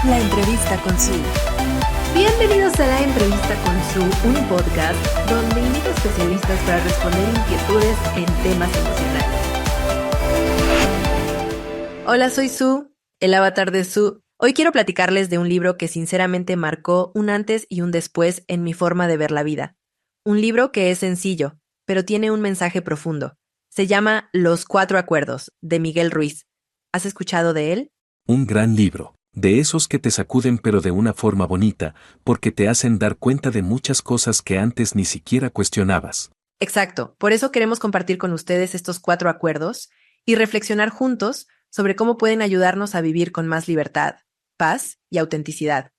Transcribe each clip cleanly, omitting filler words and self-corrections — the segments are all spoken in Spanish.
La entrevista con Su. Bienvenidos a La Entrevista con Su, un podcast donde invito a especialistas para responder inquietudes en temas emocionales. Hola, soy Su, el avatar de Su. Hoy quiero platicarles de un libro que sinceramente marcó un antes y un después en mi forma de ver la vida. Un libro que es sencillo, pero tiene un mensaje profundo. Se llama Los Cuatro Acuerdos, de Miguel Ruiz. ¿Has escuchado de él? Un gran libro, de esos que te sacuden pero de una forma bonita, porque te hacen dar cuenta de muchas cosas que antes ni siquiera cuestionabas. Exacto, por eso queremos compartir con ustedes estos 4 acuerdos y reflexionar juntos sobre cómo pueden ayudarnos a vivir con más libertad, paz y autenticidad.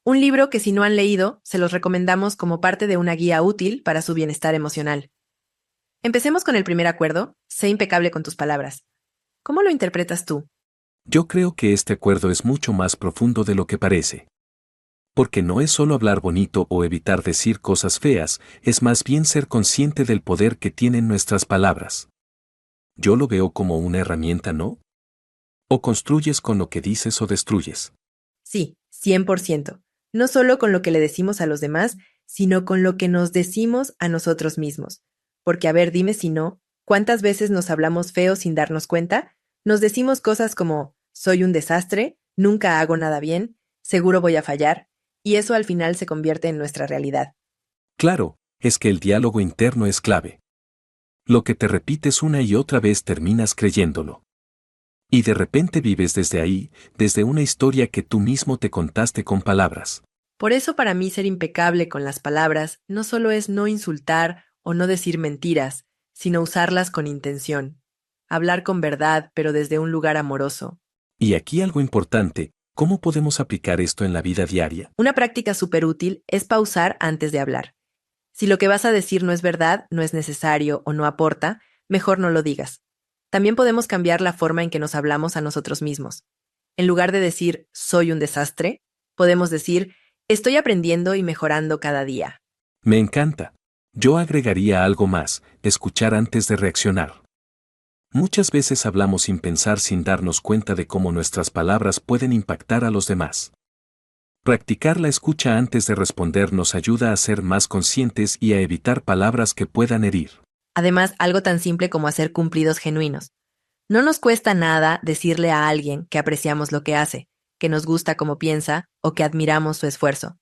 Un libro que si no han leído, se los recomendamos como parte de una guía útil para su bienestar emocional. Empecemos con el primer acuerdo, sé impecable con tus palabras. ¿Cómo lo interpretas tú? Yo creo que este acuerdo es mucho más profundo de lo que parece. Porque no es solo hablar bonito o evitar decir cosas feas, es más bien ser consciente del poder que tienen nuestras palabras. Yo lo veo como una herramienta, ¿no? O construyes con lo que dices o destruyes. Sí, 100%. No solo con lo que le decimos a los demás, sino con lo que nos decimos a nosotros mismos. Porque, a ver, dime si no, ¿cuántas veces nos hablamos feo sin darnos cuenta? Nos decimos cosas como, soy un desastre, nunca hago nada bien, seguro voy a fallar, y eso al final se convierte en nuestra realidad. Claro, es que el diálogo interno es clave. Lo que te repites una y otra vez terminas creyéndolo. Y de repente vives desde ahí, desde una historia que tú mismo te contaste con palabras. Por eso para mí ser impecable con las palabras no solo es no insultar o no decir mentiras, sino usarlas con intención. Hablar con verdad, pero desde un lugar amoroso. Y aquí algo importante, ¿cómo podemos aplicar esto en la vida diaria? Una práctica súper útil es pausar antes de hablar. Si lo que vas a decir no es verdad, no es necesario o no aporta, mejor no lo digas. También podemos cambiar la forma en que nos hablamos a nosotros mismos. En lugar de decir soy un desastre, podemos decir estoy aprendiendo y mejorando cada día. Me encanta. Yo agregaría algo más, escuchar antes de reaccionar. Muchas veces hablamos sin pensar, sin darnos cuenta de cómo nuestras palabras pueden impactar a los demás. Practicar la escucha antes de responder nos ayuda a ser más conscientes y a evitar palabras que puedan herir. Además, algo tan simple como hacer cumplidos genuinos. No nos cuesta nada decirle a alguien que apreciamos lo que hace, que nos gusta como piensa o que admiramos su esfuerzo.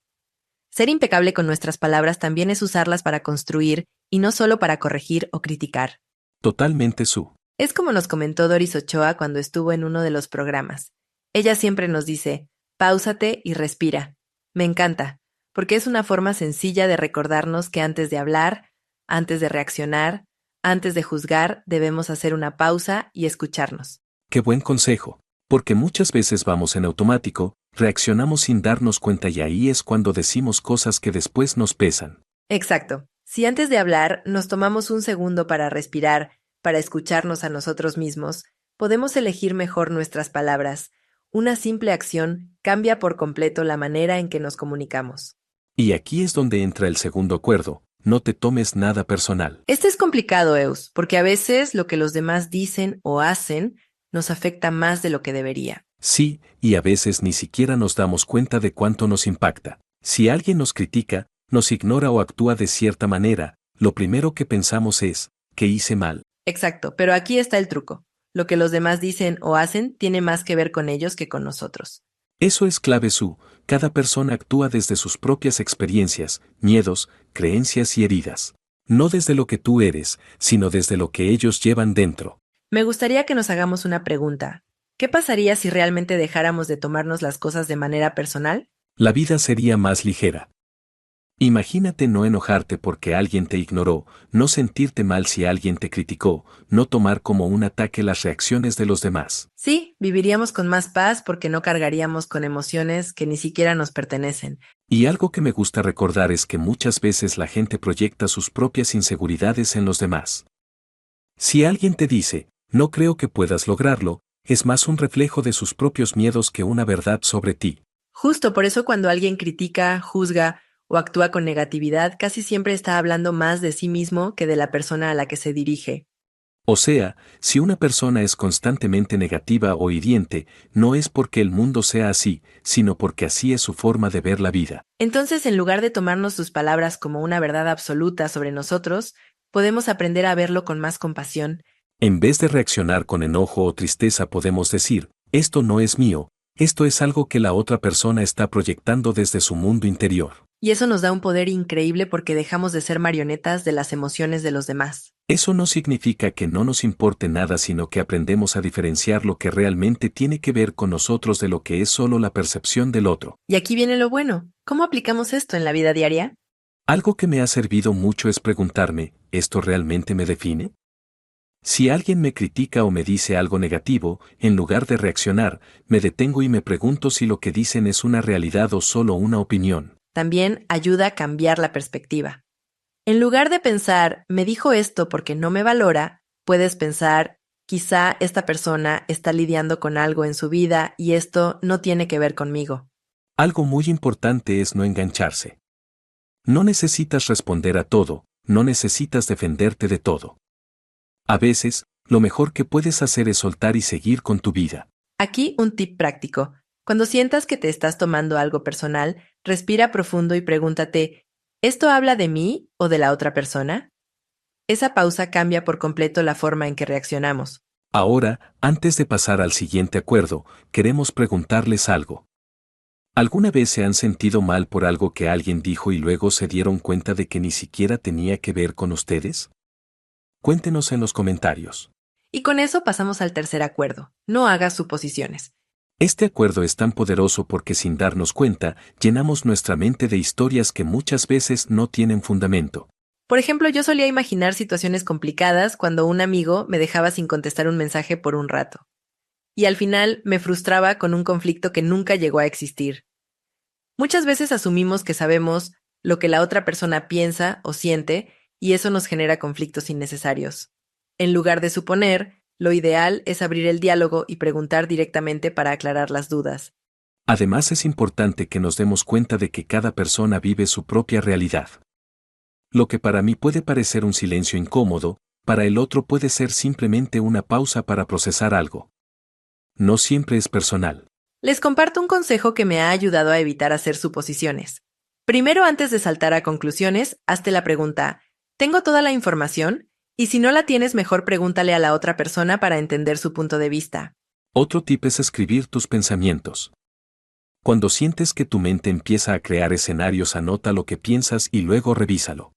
Ser impecable con nuestras palabras también es usarlas para construir y no solo para corregir o criticar. Totalmente Su. Es como nos comentó Doris Ochoa cuando estuvo en uno de los programas. Ella siempre nos dice, páusate y respira. Me encanta, porque es una forma sencilla de recordarnos que antes de hablar, antes de reaccionar, antes de juzgar, debemos hacer una pausa y escucharnos. Qué buen consejo. Porque muchas veces vamos en automático, reaccionamos sin darnos cuenta y ahí es cuando decimos cosas que después nos pesan. Exacto. Si antes de hablar nos tomamos un segundo para respirar, para escucharnos a nosotros mismos, podemos elegir mejor nuestras palabras. Una simple acción cambia por completo la manera en que nos comunicamos. Y aquí es donde entra el segundo acuerdo, no te tomes nada personal. Este es complicado, Eus, porque a veces lo que los demás dicen o hacen nos afecta más de lo que debería. Sí, y a veces ni siquiera nos damos cuenta de cuánto nos impacta. Si alguien nos critica, nos ignora o actúa de cierta manera, lo primero que pensamos es, ¿qué hice mal? Exacto, pero aquí está el truco. Lo que los demás dicen o hacen tiene más que ver con ellos que con nosotros. Eso es clave Su. Cada persona actúa desde sus propias experiencias, miedos, creencias y heridas. No desde lo que tú eres, sino desde lo que ellos llevan dentro. Me gustaría que nos hagamos una pregunta. ¿Qué pasaría si realmente dejáramos de tomarnos las cosas de manera personal? La vida sería más ligera. Imagínate no enojarte porque alguien te ignoró, no sentirte mal si alguien te criticó, no tomar como un ataque las reacciones de los demás. Sí, viviríamos con más paz porque no cargaríamos con emociones que ni siquiera nos pertenecen. Y algo que me gusta recordar es que muchas veces la gente proyecta sus propias inseguridades en los demás. Si alguien te dice, no creo que puedas lograrlo, es más un reflejo de sus propios miedos que una verdad sobre ti. Justo por eso cuando alguien critica, juzga o actúa con negatividad, casi siempre está hablando más de sí mismo que de la persona a la que se dirige. O sea, si una persona es constantemente negativa o hiriente, no es porque el mundo sea así, sino porque así es su forma de ver la vida. Entonces, en lugar de tomarnos sus palabras como una verdad absoluta sobre nosotros, podemos aprender a verlo con más compasión. En vez de reaccionar con enojo o tristeza, podemos decir, esto no es mío, esto es algo que la otra persona está proyectando desde su mundo interior. Y eso nos da un poder increíble porque dejamos de ser marionetas de las emociones de los demás. Eso no significa que no nos importe nada, sino que aprendemos a diferenciar lo que realmente tiene que ver con nosotros de lo que es solo la percepción del otro. Y aquí viene lo bueno. ¿Cómo aplicamos esto en la vida diaria? Algo que me ha servido mucho es preguntarme, ¿esto realmente me define? Si alguien me critica o me dice algo negativo, en lugar de reaccionar, me detengo y me pregunto si lo que dicen es una realidad o solo una opinión. También ayuda a cambiar la perspectiva. En lugar de pensar, me dijo esto porque no me valora, puedes pensar, quizá esta persona está lidiando con algo en su vida y esto no tiene que ver conmigo. Algo muy importante es no engancharse. No necesitas responder a todo, no necesitas defenderte de todo. A veces, lo mejor que puedes hacer es soltar y seguir con tu vida. Aquí un tip práctico. Cuando sientas que te estás tomando algo personal, respira profundo y pregúntate, ¿esto habla de mí o de la otra persona? Esa pausa cambia por completo la forma en que reaccionamos. Ahora, antes de pasar al siguiente acuerdo, queremos preguntarles algo. ¿Alguna vez se han sentido mal por algo que alguien dijo y luego se dieron cuenta de que ni siquiera tenía que ver con ustedes? Cuéntenos en los comentarios. Y con eso pasamos al tercer acuerdo. No hagas suposiciones. Este acuerdo es tan poderoso porque sin darnos cuenta, llenamos nuestra mente de historias que muchas veces no tienen fundamento. Por ejemplo, yo solía imaginar situaciones complicadas cuando un amigo me dejaba sin contestar un mensaje por un rato. Y al final me frustraba con un conflicto que nunca llegó a existir. Muchas veces asumimos que sabemos lo que la otra persona piensa o siente y eso nos genera conflictos innecesarios. En lugar de suponer, lo ideal es abrir el diálogo y preguntar directamente para aclarar las dudas. Además, es importante que nos demos cuenta de que cada persona vive su propia realidad. Lo que para mí puede parecer un silencio incómodo, para el otro puede ser simplemente una pausa para procesar algo. No siempre es personal. Les comparto un consejo que me ha ayudado a evitar hacer suposiciones. Primero, antes de saltar a conclusiones, hazte la pregunta, ¿tengo toda la información? Y si no la tienes, mejor pregúntale a la otra persona para entender su punto de vista. Otro tip es escribir tus pensamientos. Cuando sientes que tu mente empieza a crear escenarios, anota lo que piensas y luego revísalo.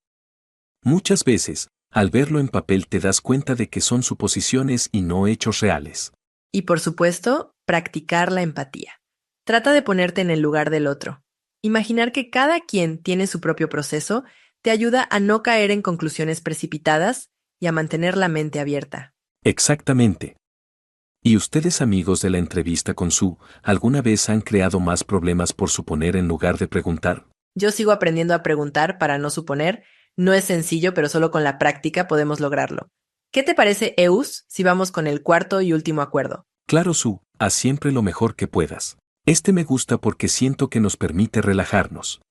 Muchas veces, al verlo en papel te das cuenta de que son suposiciones y no hechos reales. Y por supuesto, practicar la empatía. Trata de ponerte en el lugar del otro. Imaginar que cada quien tiene su propio proceso te ayuda a no caer en conclusiones precipitadas y a mantener la mente abierta. Exactamente. ¿Y ustedes, amigos de la entrevista con Sue, alguna vez han creado más problemas por suponer en lugar de preguntar? Yo sigo aprendiendo a preguntar para no suponer. No es sencillo, pero solo con la práctica podemos lograrlo. ¿Qué te parece, Eus, si vamos con el cuarto y último acuerdo? Claro, Sue, haz siempre lo mejor que puedas. Este me gusta porque siento que nos permite relajarnos.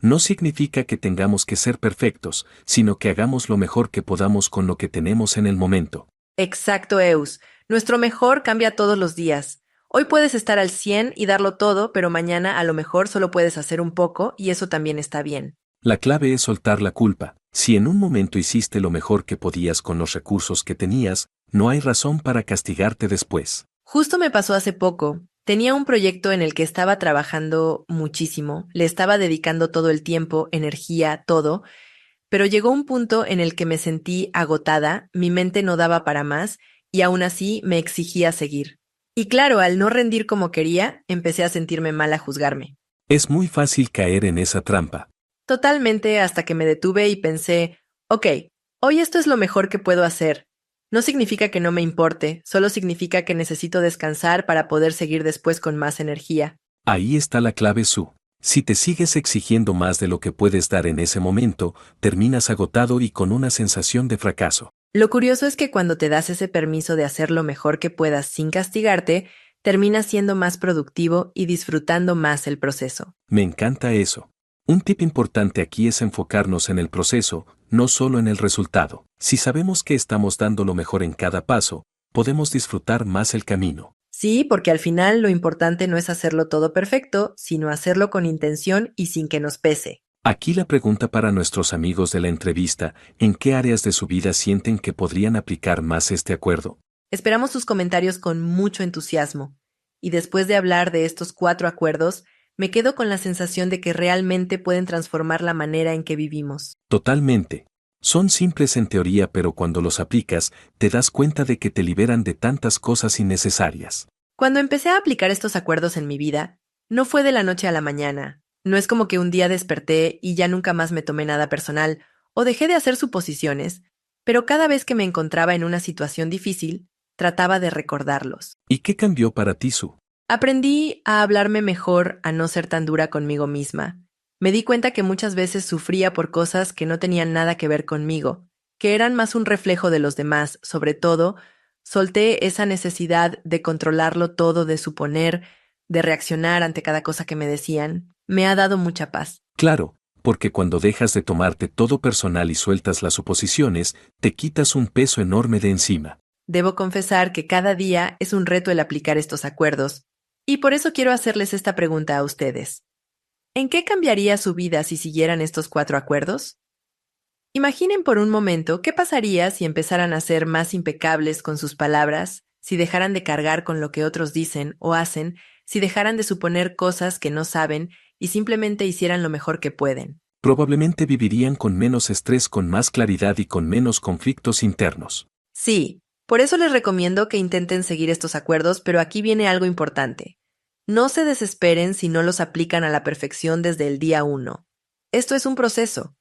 No significa que tengamos que ser perfectos, sino que hagamos lo mejor que podamos con lo que tenemos en el momento. Exacto, Eus. Nuestro mejor cambia todos los días. Hoy puedes estar al 100 y darlo todo, pero mañana a lo mejor solo puedes hacer un poco y eso también está bien. La clave es soltar la culpa. Si en un momento hiciste lo mejor que podías con los recursos que tenías, no hay razón para castigarte después. Justo me pasó hace poco. Tenía un proyecto en el que estaba trabajando muchísimo, le estaba dedicando todo el tiempo, energía, todo, pero llegó un punto en el que me sentí agotada, mi mente no daba para más y aún así me exigía seguir. Y claro, al no rendir como quería, empecé a sentirme mal a juzgarme. Es muy fácil caer en esa trampa. Totalmente hasta que me detuve y pensé, ok, hoy esto es lo mejor que puedo hacer. No significa que no me importe, solo significa que necesito descansar para poder seguir después con más energía. Ahí está la clave, Sue. Si te sigues exigiendo más de lo que puedes dar en ese momento, terminas agotado y con una sensación de fracaso. Lo curioso es que cuando te das ese permiso de hacer lo mejor que puedas sin castigarte, terminas siendo más productivo y disfrutando más el proceso. Me encanta eso. Un tip importante aquí es enfocarnos en el proceso, no solo en el resultado. Si sabemos que estamos dando lo mejor en cada paso, podemos disfrutar más el camino. Sí, porque al final lo importante no es hacerlo todo perfecto, sino hacerlo con intención y sin que nos pese. Aquí la pregunta para nuestros amigos de la entrevista: ¿en qué áreas de su vida sienten que podrían aplicar más este acuerdo? Esperamos sus comentarios con mucho entusiasmo. Y después de hablar de estos 4 acuerdos, me quedo con la sensación de que realmente pueden transformar la manera en que vivimos. Totalmente. Son simples en teoría, pero cuando los aplicas, te das cuenta de que te liberan de tantas cosas innecesarias. Cuando empecé a aplicar estos acuerdos en mi vida, no fue de la noche a la mañana. No es como que un día desperté y ya nunca más me tomé nada personal o dejé de hacer suposiciones, pero cada vez que me encontraba en una situación difícil, trataba de recordarlos. ¿Y qué cambió para ti, Su? Aprendí a hablarme mejor, a no ser tan dura conmigo misma. Me di cuenta que muchas veces sufría por cosas que no tenían nada que ver conmigo, que eran más un reflejo de los demás. Sobre todo, solté esa necesidad de controlarlo todo, de suponer, de reaccionar ante cada cosa que me decían. Me ha dado mucha paz. Claro, porque cuando dejas de tomarte todo personal y sueltas las suposiciones, te quitas un peso enorme de encima. Debo confesar que cada día es un reto el aplicar estos acuerdos, y por eso quiero hacerles esta pregunta a ustedes. ¿En qué cambiaría su vida si siguieran estos 4 acuerdos? Imaginen por un momento qué pasaría si empezaran a ser más impecables con sus palabras, si dejaran de cargar con lo que otros dicen o hacen, si dejaran de suponer cosas que no saben y simplemente hicieran lo mejor que pueden. Probablemente vivirían con menos estrés, con más claridad y con menos conflictos internos. Sí, por eso les recomiendo que intenten seguir estos acuerdos, pero aquí viene algo importante. No se desesperen si no los aplican a la perfección desde el día 1. Esto es un proceso.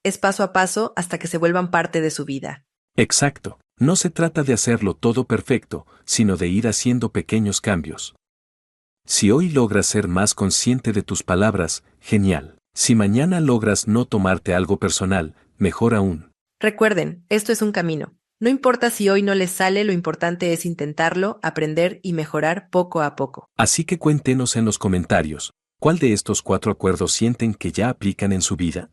Es paso a paso hasta que se vuelvan parte de su vida. Exacto. No se trata de hacerlo todo perfecto, sino de ir haciendo pequeños cambios. Si hoy logras ser más consciente de tus palabras, genial. Si mañana logras no tomarte algo personal, mejor aún. Recuerden, esto es un camino. No importa si hoy no les sale, lo importante es intentarlo, aprender y mejorar poco a poco. Así que cuéntenos en los comentarios, ¿cuál de estos 4 acuerdos sienten que ya aplican en su vida?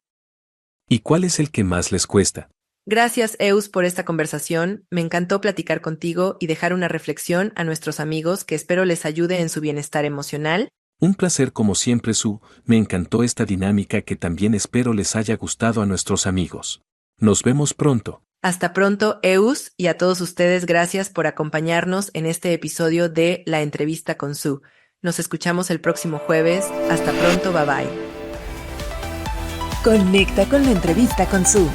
¿Y cuál es el que más les cuesta? Gracias, Eus, por esta conversación. Me encantó platicar contigo y dejar una reflexión a nuestros amigos que espero les ayude en su bienestar emocional. Un placer como siempre, Su. Me encantó esta dinámica que también espero les haya gustado a nuestros amigos. Nos vemos pronto. Hasta pronto, Eus, y a todos ustedes gracias por acompañarnos en este episodio de La Entrevista con Su. Nos escuchamos el próximo jueves. Hasta pronto, bye bye. Conecta con La Entrevista con Su.